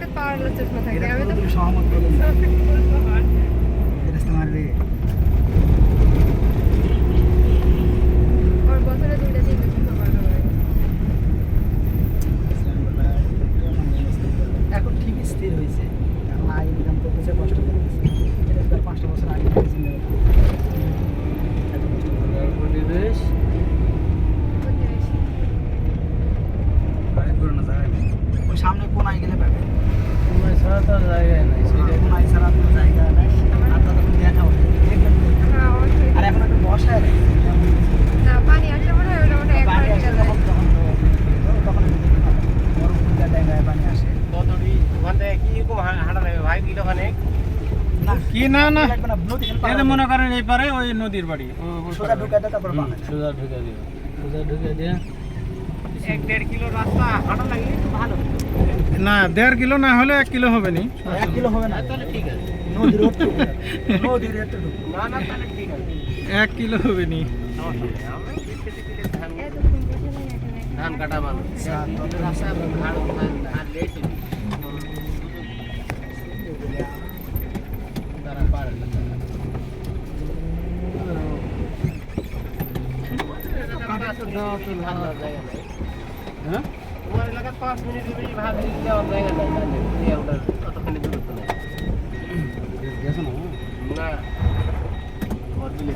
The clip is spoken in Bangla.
চোখে পাওয়ার চশমা থাকে আমি তো সহমত বলুন ফেরেশতা মারবে ওর বছরে 2টা 3টা চশমা পাওয়া যায় এখন ঠিক স্থির হয়েছে কারণ আগে ইনকাম করতেছে কষ্ট করতেছে এটা 5টা বছর আগে চিন্তা পরিবেশ ওই সামনে কোনায় গেলে পাবে তোমার ছাড়া তো আর জায়গায় নাই সেটা কোনায় ছাড়া তো জায়গা নাই আর তো তখন দেখা হবে দেখবেন তো। হ্যাঁ অবশ্যই আর এখন একটা বসায় রাখি না পানি আসলে মনে হয় ওটা একবার পানি ঠিক আসে আছে তখন বড় ফুলটা জায়গায় পানি আসে কতটি ওখান থেকে কিরকম হাঁটা লাগবে ভাই কিলোখানে কি না না লাগবে না নদী খালি এই যে মনে করেন এই পারে ওই নদীর বাড়ি সোজা ঢুকাতে তারপর পাবে সোজা ঢুকে দিও সোজা ঢুকে দিয়ে 1-1.5 কিলো রাস্তা হাঁটা লাগলে একটু ভালো হতো। না 1.5 কিলো না হলে 1 কিলো হবে নি 1 কিলো হবে না তাহলে ঠিক আছে নদীর ওটুকু নদীর এতটুকু না না তাহলে ঠিক আছে 1 কিলো হবে নি সমস্যা নেই আমরা খেতে খেতে ধান এত সুন্দর ছেলে এখানে ধান কাটা মানুষ রাস্তা ধান লেট তারা পারে না ভালো জায়গা নাই হ্যাঁ তোমার এলাকার 5 মিনিটের বেশি ভাগ যাওয়ার জায়গা নাই জানেন ওটার অতখানি দূরত্ব নেই গেছে না না ওর বিলে